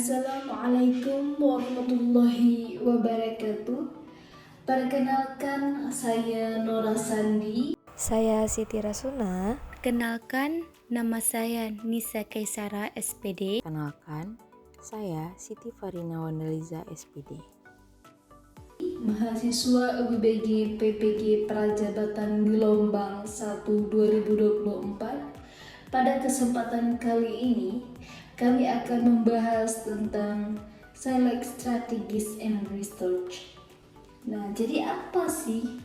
Assalamualaikum warahmatullahi wabarakatuh. Perkenalkan, saya Nora Sandi. Saya Siti Rasuna. Kenalkan, nama saya Nisa Kaisara SPD. Kenalkan, saya Siti Farina Wandaliza SPD. Mahasiswa UBG PPG Prajabatan Gelombang 1 2024. Pada kesempatan kali ini, kami akan membahas tentang Select Strategies and Research. Nah, jadi apa sih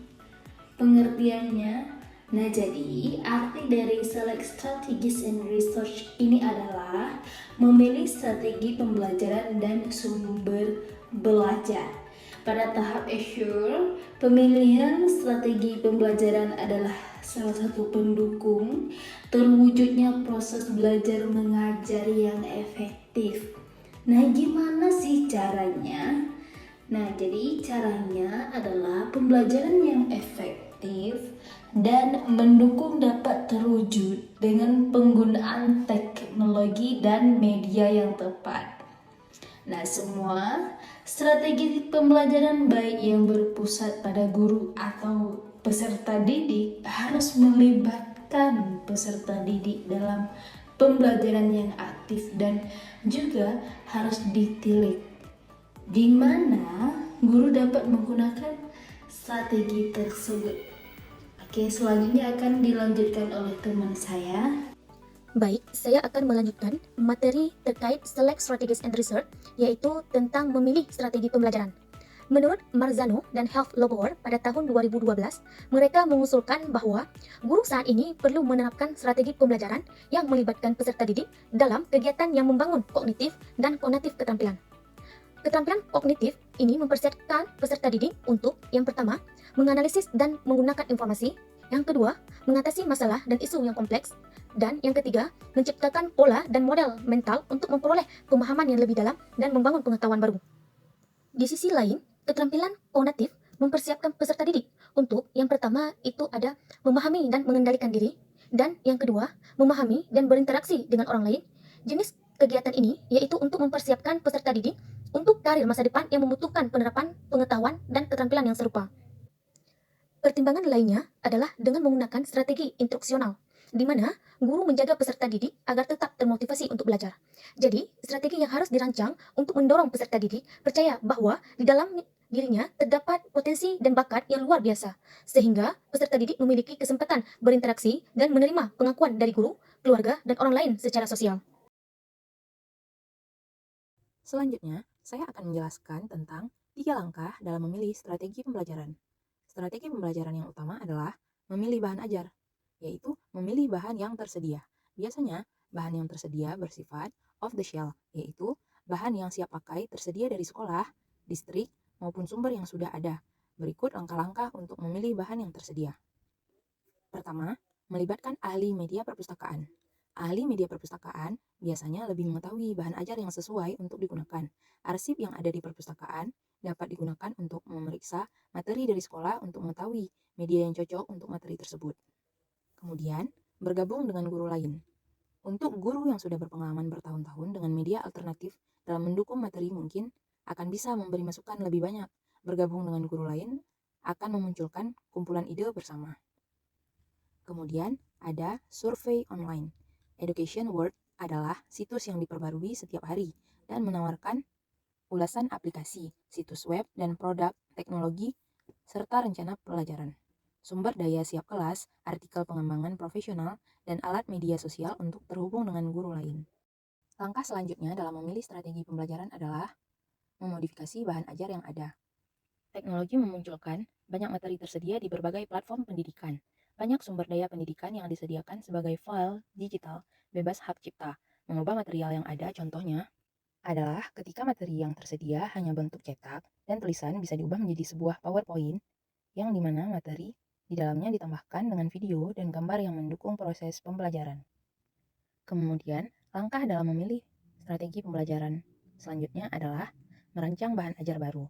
pengertiannya? Nah, jadi arti dari Select Strategies and Research ini adalah memilih strategi pembelajaran dan sumber belajar. Pada tahap Assure, pemilihan strategi pembelajaran adalah salah satu pendukung terwujudnya proses belajar mengajar yang efektif. Nah, gimana sih caranya? Nah, jadi caranya adalah pembelajaran yang efektif dan mendukung dapat terwujud dengan penggunaan teknologi dan media yang tepat. Nah, semua strategi pembelajaran baik yang berpusat pada guru atau peserta didik harus melibatkan peserta didik dalam pembelajaran yang aktif dan juga harus ditilik, di mana guru dapat menggunakan strategi tersebut. Oke, selanjutnya akan dilanjutkan oleh teman saya. Baik, saya akan melanjutkan materi terkait Select Strategies and Research, yaitu tentang memilih strategi pembelajaran. Menurut Marzano dan Health Lobor pada tahun 2012, mereka mengusulkan bahwa guru saat ini perlu menerapkan strategi pembelajaran yang melibatkan peserta didik dalam kegiatan yang membangun kognitif dan konatif keterampilan. Keterampilan kognitif ini mempersiapkan peserta didik untuk, yang pertama, menganalisis dan menggunakan informasi, yang kedua, mengatasi masalah dan isu yang kompleks, dan yang ketiga, menciptakan pola dan model mental untuk memperoleh pemahaman yang lebih dalam dan membangun pengetahuan baru. Di sisi lain, keterampilan kognitif mempersiapkan peserta didik untuk, yang pertama, itu ada memahami dan mengendalikan diri, dan yang kedua, memahami dan berinteraksi dengan orang lain. Jenis kegiatan ini yaitu untuk mempersiapkan peserta didik untuk karir masa depan yang membutuhkan penerapan pengetahuan dan keterampilan yang serupa. Pertimbangan lainnya adalah dengan menggunakan strategi instruksional, di mana guru menjaga peserta didik agar tetap termotivasi untuk belajar. Jadi, strategi yang harus dirancang untuk mendorong peserta didik percaya bahwa di dalam dirinya terdapat potensi dan bakat yang luar biasa, sehingga peserta didik memiliki kesempatan berinteraksi dan menerima pengakuan dari guru, keluarga, dan orang lain secara sosial. Selanjutnya, saya akan menjelaskan tentang 3 langkah dalam memilih strategi pembelajaran. Strategi pembelajaran yang utama adalah memilih bahan ajar, yaitu memilih bahan yang tersedia. Biasanya, bahan yang tersedia bersifat off the shelf, yaitu bahan yang siap pakai tersedia dari sekolah, distrik, maupun sumber yang sudah ada. Berikut langkah-langkah untuk memilih bahan yang tersedia. Pertama, melibatkan ahli media perpustakaan. Ahli media perpustakaan biasanya lebih mengetahui bahan ajar yang sesuai untuk digunakan. Arsip yang ada di perpustakaan dapat digunakan untuk memeriksa materi dari sekolah untuk mengetahui media yang cocok untuk materi tersebut. Kemudian, bergabung dengan guru lain. Untuk guru yang sudah berpengalaman bertahun-tahun dengan media alternatif dalam mendukung materi mungkin akan bisa memberi masukan lebih banyak. Bergabung dengan guru lain akan memunculkan kumpulan ide bersama. Kemudian, ada survei online. Education World adalah situs yang diperbarui setiap hari dan menawarkan ulasan aplikasi, situs web, dan produk teknologi, serta rencana pelajaran. Sumber daya siap kelas, artikel pengembangan profesional, dan alat media sosial untuk terhubung dengan guru lain. Langkah selanjutnya dalam memilih strategi pembelajaran adalah memodifikasi bahan ajar yang ada. Teknologi memunculkan banyak materi tersedia di berbagai platform pendidikan. Banyak sumber daya pendidikan yang disediakan sebagai file digital bebas hak cipta. Mengubah material yang ada contohnya adalah ketika materi yang tersedia hanya bentuk cetak dan tulisan bisa diubah menjadi sebuah PowerPoint yang dimana materi di dalamnya ditambahkan dengan video dan gambar yang mendukung proses pembelajaran. Kemudian, langkah dalam memilih strategi pembelajaran selanjutnya adalah merancang bahan ajar baru.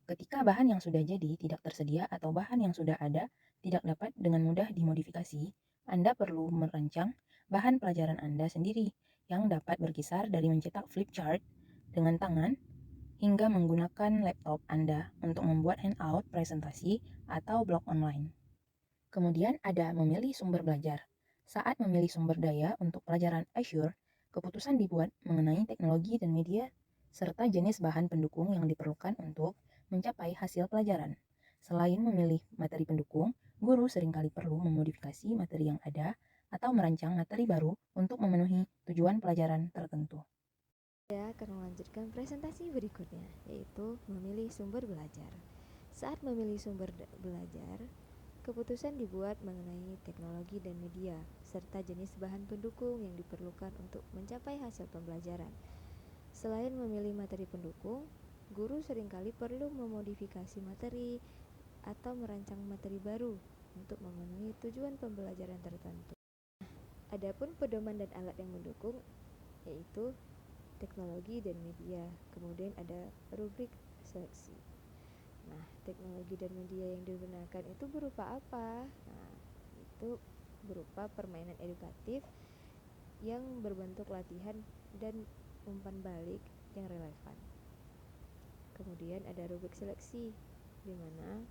Ketika bahan yang sudah jadi tidak tersedia atau bahan yang sudah ada tidak dapat dengan mudah dimodifikasi, Anda perlu merancang bahan pelajaran Anda sendiri yang dapat berkisar dari mencetak flip chart dengan tangan hingga menggunakan laptop Anda untuk membuat handout, presentasi, atau blog online. Kemudian ada memilih sumber belajar. Saat memilih sumber daya untuk pelajaran Azure, keputusan dibuat mengenai teknologi dan media serta jenis bahan pendukung yang diperlukan untuk mencapai hasil pelajaran. Selain memilih materi pendukung, guru seringkali perlu memodifikasi materi yang ada atau merancang materi baru untuk memenuhi tujuan pelajaran tertentu. Saya akan melanjutkan presentasi berikutnya, yaitu memilih sumber belajar. Saat memilih sumber belajar, keputusan dibuat mengenai teknologi dan media, serta jenis bahan pendukung yang diperlukan untuk mencapai hasil pembelajaran. Selain memilih materi pendukung, guru seringkali perlu memodifikasi materi atau merancang materi baru untuk memenuhi tujuan pembelajaran tertentu. Adapun pedoman dan alat yang mendukung yaitu teknologi dan media. Kemudian ada rubrik seleksi. Nah, teknologi dan media yang digunakan itu berupa apa? Nah, itu berupa permainan edukatif yang berbentuk latihan dan umpan balik yang relevan. Kemudian ada rubrik seleksi, di mana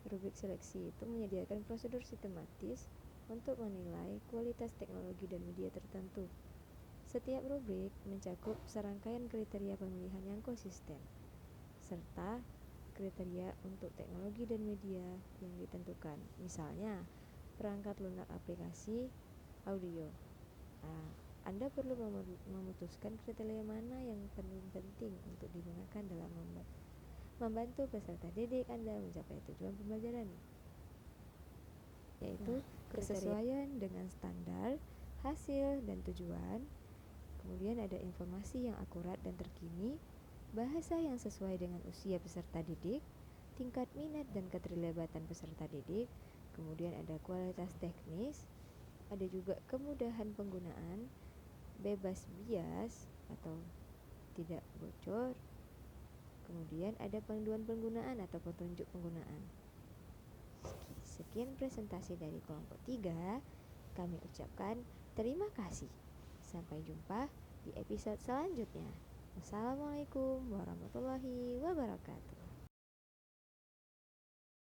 rubrik seleksi itu menyediakan prosedur sistematis untuk menilai kualitas teknologi dan media tertentu. Setiap rubrik mencakup serangkaian kriteria pemilihan yang konsisten, serta kriteria untuk teknologi dan media yang ditentukan. Misalnya, perangkat lunak aplikasi audio. Nah, Anda perlu memutuskan kriteria mana yang paling penting untuk digunakan dalam membantu peserta didik Anda mencapai tujuan pembelajaran, yaitu kesesuaian dengan standar, hasil, dan tujuan. Kemudian ada informasi yang akurat dan terkini, bahasa yang sesuai dengan usia peserta didik, tingkat minat dan keterlibatan peserta didik. Kemudian ada kualitas teknis, ada juga kemudahan penggunaan, bebas bias atau tidak bocor. Kemudian ada panduan penggunaan atau petunjuk penggunaan. Sekian presentasi dari kelompok 3. Kami ucapkan terima kasih. Sampai jumpa di episode selanjutnya. Wassalamualaikum warahmatullahi wabarakatuh.